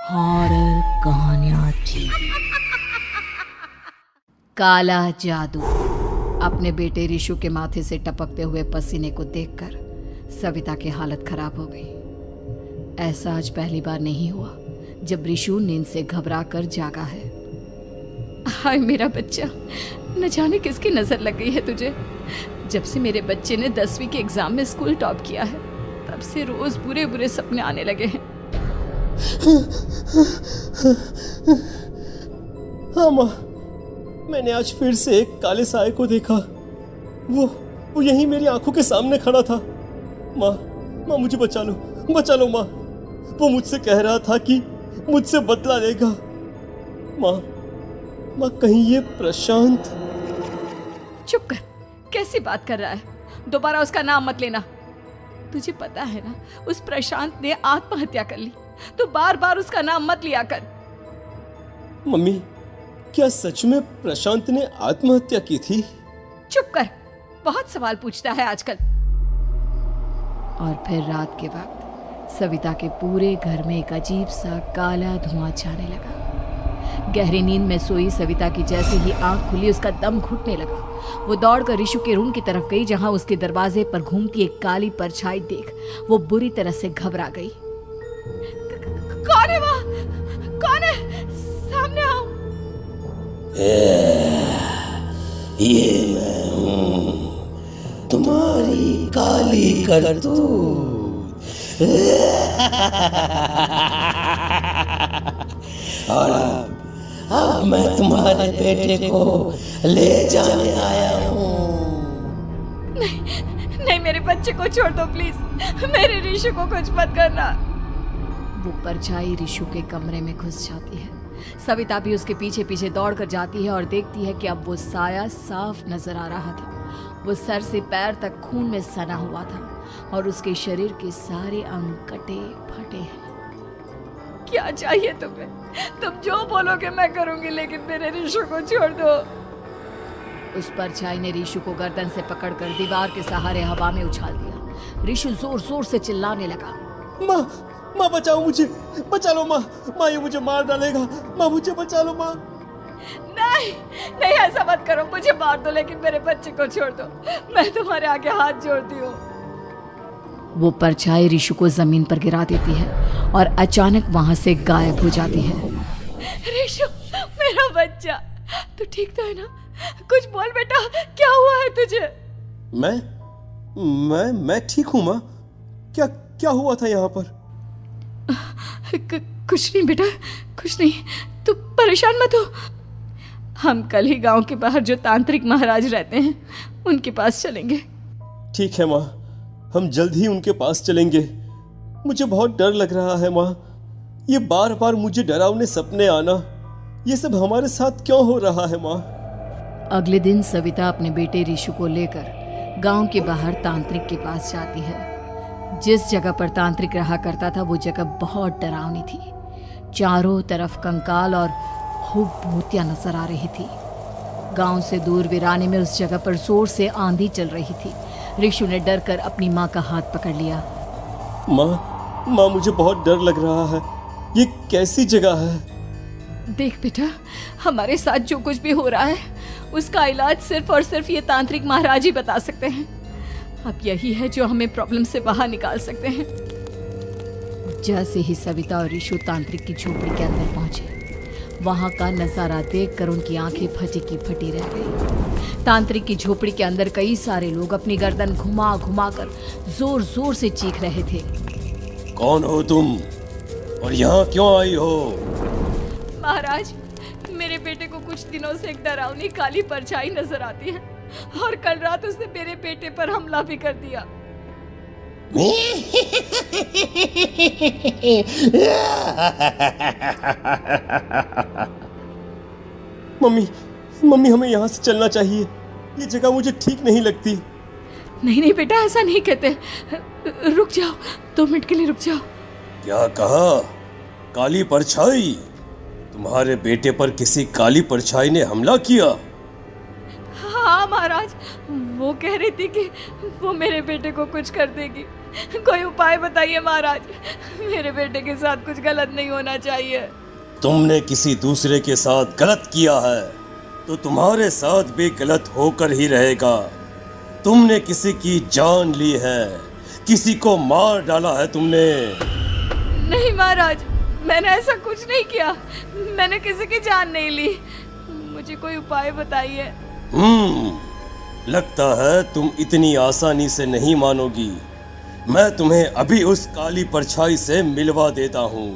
Horror कहानियां थी। काला जादू। अपने बेटे रिशु के माथे से टपकते हुए पसीने को देखकर सविता की हालत खराब हो गई। ऐसा आज पहली बार नहीं हुआ जब रिशु नींद से घबराकर जागा है। हाय मेरा बच्चा, न जाने किसकी नजर लग गई है तुझे। जब से मेरे बच्चे ने 10वीं के एग्जाम में स्कूल टॉप किया है तब से रोज बुरे बुरे सपने आने लगे हैं। हाँ माँ, मैंने आज फिर से एक काले साए को देखा। वो यहीं मेरी आंखों के सामने खड़ा था। माँ मुझे बचा लो माँ। वो मुझसे कह रहा था कि मुझसे बदला लेगा। माँ कहीं ये प्रशांत। चुप कर, कैसी बात कर रहा है? दोबारा उसका नाम मत लेना। तुझे पता है ना, उस प्रशांत ने आत्महत्या कर ली, तो बार बार उसका नाम मत लिया कर। मम्मी, क्या सच में प्रशांत ने आत्महत्या की थी? चुप कर, बहुत सवाल पूछता है आजकल। और फिर रात के वक्त सविता के पूरे घर में एक अजीब सा काला धुआं छाने लगा। गहरी नींद में सोई सविता की जैसे ही आंख खुली उसका दम घुटने लगा। वो दौड़कर रिशु के रूम की तरफ गई जहां उसके दरवाजे पर घूमती एक काली परछाई देख वो बुरी तरह से घबरा गई। कौन है वहाँ? कौन है? सामने आओ। ये मैं हूँ, तुम्हारी काली करतूत। और अब मैं तुम्हारे बेटे को ले जाने आया हूँ। नहीं, मेरे बच्चे को छोड़ दो प्लीज। मेरे रिशु को कुछ मत करना। वो परछाई रिशु के कमरे में घुस जाती है। सविता भी उसके पीछे पीछे दौड़ कर जाती है और देखती है कि अब वो साया साफ नजर आ रहा था। वो सर से पैर तक खून में सना हुआ था और उसके शरीर के सारे अंग कटे फटे हैं। क्या चाहिए तुम्हें? तुम जो बोलोगे मैं करूंगी, लेकिन मेरे रिशु को छोड़ दो। उस परछाई ने रिशु को गर्दन से पकड़कर दीवार के सहारे हवा में उछाल दिया। रिशु जोर जोर से चिल्लाने लगा। माँ बचाओ मुझे, बचा लो माँ, ये मुझे मार डालेगा। माँ मुझे बचा लो माँ। नहीं ऐसा मत करो, मुझे मार दो लेकिन मेरे बच्चे को छोड़ दो। मैं तुम्हारे आगे हाथ जोड़ती हूँ। वो परछाई रिशु को जमीन पर गिरा देती है और अचानक वहां से गायब हो जाती है। रिशु, मेरा बच्चा, तू ठीक तो है ना? कुछ बोल बेटा, क्या हुआ है तुझे? मैं ठीक हूँ माँ। क्या हुआ था यहाँ पर? कुछ नहीं बेटा, कुछ नहीं। तू परेशान मत हो। हम कल ही गांव के बाहर जो तांत्रिक महाराज रहते हैं उनके पास चलेंगे। ठीक है माँ, हम जल्द ही उनके पास चलेंगे। मुझे बहुत डर लग रहा है माँ। ये बार बार मुझे डरावने सपने आना, ये सब हमारे साथ क्यों हो रहा है माँ? अगले दिन सविता अपने बेटे रिशु को लेकर गांव के बाहर तांत्रिक के पास जाती है। जिस जगह पर तांत्रिक रहा करता था वो जगह बहुत डरावनी थी। चारों तरफ कंकाल और खूब भूतियां नजर आ रही थी। गांव से दूर वीराने में उस जगह पर जोर से आंधी चल रही थी। रिशु ने डर कर अपनी माँ का हाथ पकड़ लिया। माँ मुझे बहुत डर लग रहा है। ये कैसी जगह है? देख बेटा, हमारे साथ जो कुछ भी हो रहा है उसका इलाज सिर्फ और सिर्फ ये तांत्रिक महाराज ही बता सकते हैं। अब यही है जो हमें प्रॉब्लम से बाहर निकाल सकते हैं। जैसे ही सविता और रिशु तांत्रिक की झोपड़ी के अंदर पहुंचे, वहां का नजारा देखकर उनकी आंखें फटी की फटी रह गई। तांत्रिक की झोपड़ी के अंदर कई सारे लोग अपनी गर्दन घुमा घुमा कर जोर जोर से चीख रहे थे। कौन हो तुम और यहाँ क्यों आई हो? महाराज, मेरे बेटे को कुछ दिनों से एक डरावनी काली परछाई नजर आती है और कल रात उसने मेरे बेटे पर हमला भी कर दिया। मम्मी हमें यहाँ से चलना चाहिए। ये जगह मुझे ठीक नहीं लगती। नहीं बेटा, ऐसा नहीं कहते। रुक जाओ, 2 मिनट के लिए रुक जाओ। क्या कहा? काली परछाई? तुम्हारे बेटे पर किसी काली परछाई ने हमला किया? हाँ महाराज, वो कह रही थी कि वो मेरे बेटे को कुछ कर देगी, कोई उपाय बताइए महाराज। मेरे बेटे के साथ कुछ गलत नहीं होना चाहिए। तुमने किसी दूसरे के साथ गलत किया है तो तुम्हारे साथ भी गलत होकर ही रहेगा। तुमने किसी की जान ली है, किसी को मार डाला है तुमने। नहीं महाराज, मैंने ऐसा कुछ नहीं किया। मैंने किसी की जान नहीं ली। मुझे कोई उपाय बताइए। लगता है तुम इतनी आसानी से नहीं मानोगी। मैं तुम्हें अभी उस काली परछाई से मिलवा देता हूँ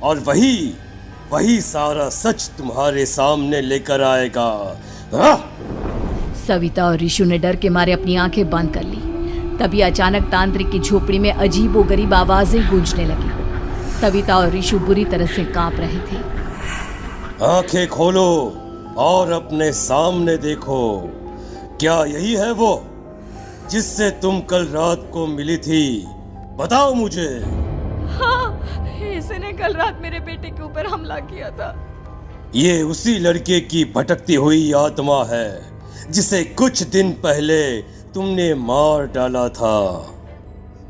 और वही सारा सच तुम्हारे सामने लेकर आएगा। सविता और ऋषु ने डर के मारे अपनी आंखें बंद कर ली। तभी अचानक तांत्रिक की झोपड़ी में अजीबोगरीब आवाजें गूंजने लगी। सविता और ऋषु बुरी तरह से कांप रहे थे। आंखें खोलो और अपने सामने देखो। क्या यही है वो जिससे तुम कल रात को मिली थी? बताओ मुझे। हाँ, इसने कल रात मेरे बेटे के ऊपर हमला किया था। ये उसी लड़के की भटकती हुई आत्मा है जिसे कुछ दिन पहले तुमने मार डाला था।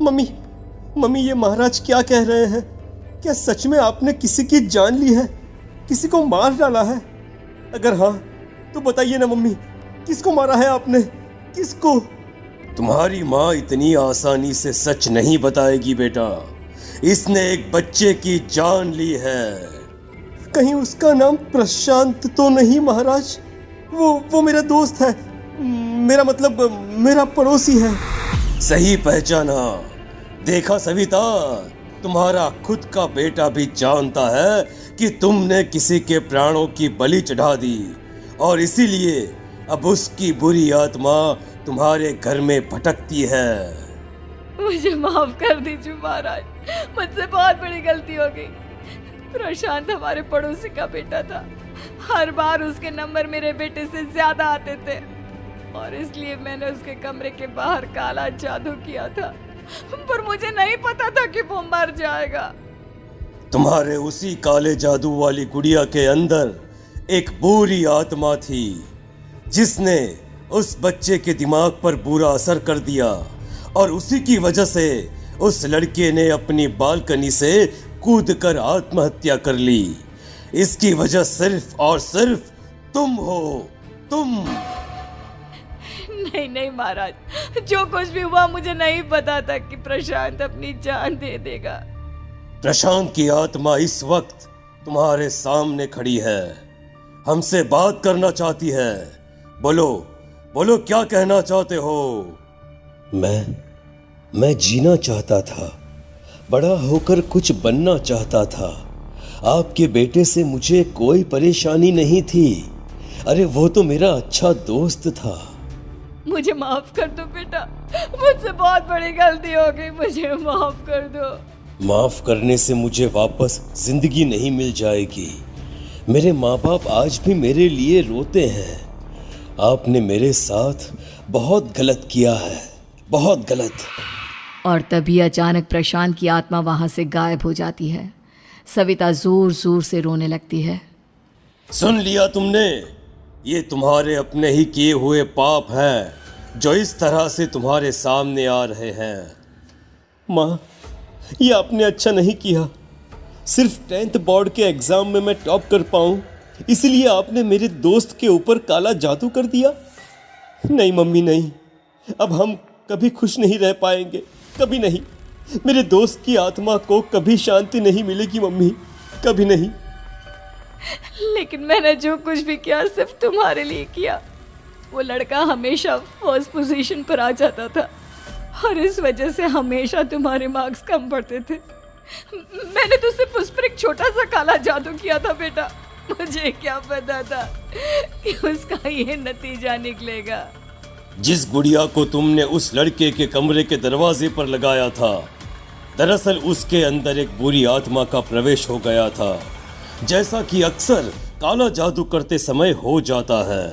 मम्मी ये महाराज क्या कह रहे हैं? क्या सच में आपने किसी की जान ली है, किसी को मार डाला है? अगर हाँ तो बताइए ना मम्मी, किसको मारा है आपने? किसको? तुम्हारी माँ इतनी आसानी से सच नहीं बताएगी बेटा। इसने एक बच्चे की जान ली है। कहीं उसका नाम प्रशांत तो नहीं महाराज? वो मेरा दोस्त है, मेरा पड़ोसी है। सही पहचाना। देखा सविता, तुम्हारा खुद का बेटा भी जानता है कि तुमने किसी के प्राणों की बलि चढ़ा दी और इसीलिए अब उसकी बुरी आत्मा तुम्हारे घर में भटकती है। मुझे माफ कर दीजिए महाराज, मुझसे बहुत बड़ी गलती हो गई। प्रशांत हमारे पड़ोसी का बेटा था। हर बार उसके नंबर मेरे बेटे से ज्यादा आते थे और इसलिए मैंने उसके कमरे के बाहर काला जादू किया था, पर मुझे नहीं पता था कि वो मर जाएगा। तुम्हारे उसी काले जादू वाली गुड़िया के अंदर एक बुरी आत्मा थी जिसने उस बच्चे के दिमाग पर बुरा असर कर दिया और उसी की वजह से उस लड़के ने अपनी बालकनी से कूदकर आत्महत्या कर ली। इसकी वजह सिर्फ और सिर्फ तुम हो, तुम। नहीं महाराज, जो कुछ भी हुआ मुझे नहीं पता था कि प्रशांत अपनी जान दे देगा। प्रशांत की आत्मा इस वक्त तुम्हारे सामने खड़ी है, हमसे बात करना चाहती है। बोलो क्या कहना चाहते हो? मैं जीना चाहता था, बड़ा होकर कुछ बनना चाहता था। आपके बेटे से मुझे कोई परेशानी नहीं थी। अरे वो तो मेरा अच्छा दोस्त था। मुझे माफ कर दो बेटा, मुझसे बहुत बड़ी गलती हो गई, मुझे माफ कर दो। माफ करने से मुझे वापस जिंदगी नहीं मिल जाएगी। मेरे माँ बाप आज भी मेरे लिए रोते हैं। आपने मेरे साथ बहुत गलत किया है, बहुत गलत। और तभी अचानक प्रशांत की आत्मा वहां से गायब हो जाती है। सविता जोर जोर से रोने लगती है। सुन लिया तुमने? ये तुम्हारे अपने ही किए हुए पाप हैं जो इस तरह से तुम्हारे सामने आ रहे हैं। माँ, ये आपने अच्छा नहीं किया। सिर्फ 10th बोर्ड के एग्जाम में मैं टॉप कर पाऊं, इसलिए आपने मेरे दोस्त के ऊपर काला जादू कर दिया। नहीं मम्मी, नहीं, अब हम कभी खुश नहीं रह पाएंगे, कभी नहीं। मेरे दोस्त की आत्मा को कभी शांति नहीं मिलेगी मम्मी, कभी नहीं। लेकिन मैंने जो कुछ भी किया सिर्फ तुम्हारे लिए किया। वो लड़का हमेशा फर्स्ट पोजीशन पर आ जाता था और इस वजह से हमेशा तुम्हारे मार्क्स कम पड़ते थे। मैंने तो सिर्फ उस पर एक छोटा सा काला जादू किया था बेटा। मुझे क्या पता था कि उसका ये नतीजा निकलेगा। जिस गुड़िया को तुमने उस लड़के के कमरे के दरवाजे पर लगाया था, दरअसल उसके अंदर एक बुरी आत्मा का प्रवेश हो गया था, जैसा कि अक्सर काला जादू करते समय हो जाता है।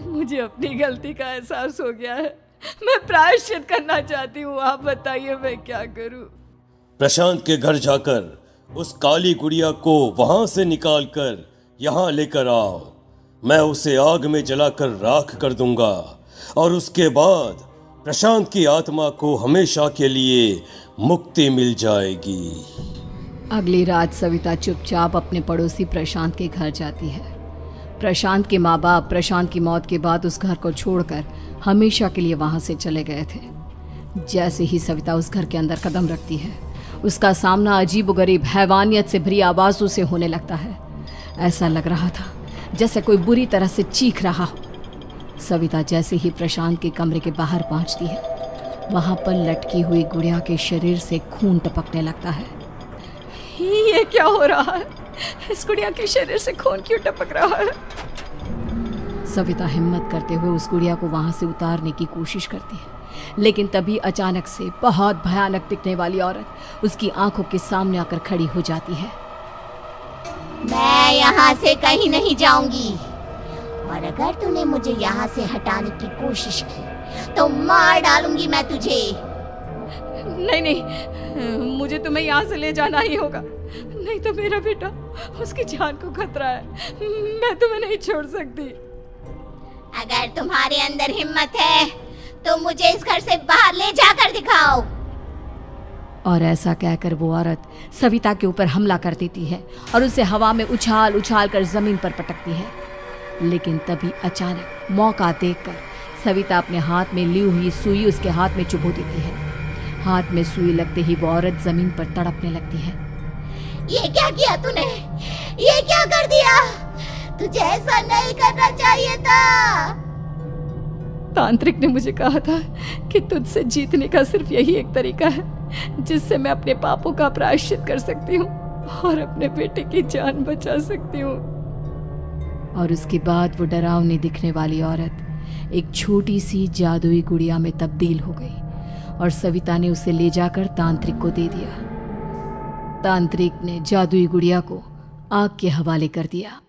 मुझे अपनी गलती का एहसास हो गया है। मैं प्रायश्चित करना चाहती हूँ। आप बताइए मैं क्या करूँ? प्रशांत के घर जाकर उस काली गुड़िया को वहां से निकालकर यहाँ लेकर आओ। मैं उसे आग में जलाकर राख कर दूंगा और उसके बाद प्रशांत की आत्मा को हमेशा के लिए मुक्ति मिल जाएगी। अगली रात सविता चुपचाप अपने पड़ोसी प्रशांत के घर जाती है। प्रशांत के माँ बाप प्रशांत की मौत के बाद उस घर को छोड़कर हमेशा के लिए वहां से चले गए थे। जैसे ही सविता उस घर के अंदर कदम रखती है, उसका सामना अजीबोगरीब हैवानियत से भरी आवाज़ों से होने लगता है। ऐसा लग रहा था जैसे कोई बुरी तरह से चीख रहा हो। सविता जैसे ही प्रशांत के कमरे के बाहर पहुंचती है, वहां पर लटकी हुई गुड़िया के शरीर से खून टपकने लगता है। ये क्या हो रहा है? इस गुड़िया के शरीर से खून क्यों टपक रहा है? सविता हिम्मत करते हुए उस गुड़िया को वहां से उतारने की कोशिश करती है, लेकिन तभी अचानक से बहुत भयानक दिखने वाली औरत उसकी आंखों के सामने आकर खड़ी हो जाती है। मैं यहाँ से कहीं नहीं जाऊंगी, और अगर तूने मुझे यहाँ से हटाने की कोशिश की तो मार डालूंगी मैं तुझे। नहीं नहीं, मुझे तुम्हें यहाँ से ले जाना ही होगा, नहीं तो मेरा बेटा, उसकी जान को खतरा है। मैं तुम्हें नहीं छोड़ सकती। अगर तुम्हारे अंदर हिम्मत है तो मुझे इस घर से बाहर ले जाकर दिखाओ। और ऐसा कहकर वो औरत सविता के ऊपर हमला कर देती है और उसे हवा में उछाल उछाल कर जमीन पर पटकती है। लेकिन तभी अचानक मौका देखकर सविता अपने हाथ में ली हुई सुई उसके हाथ में चुभो देती है। हाथ में सुई लगते ही वो औरत जमीन पर तड़पने लगती है। ये क्या किया तूने? ये क्या कर दिया? तुझे ऐसा नहीं करना चाहिए था। तांत्रिक ने मुझे कहा था कि तुझसे जीतने का सिर्फ यही एक तरीका है जिससे मैं अपने पापों का प्रायश्चित कर सकती हूँ और अपने बेटे की जान बचा सकती हूँ। और उसके बाद वो डरावनी दिखने वाली औरत एक छोटी सी जादुई गुड़िया में तब्दील हो गई और सविता ने उसे ले जाकर तांत्रिक को दे दिया। तांत्रिक ने जादुई गुड़िया को आग के हवाले कर दिया।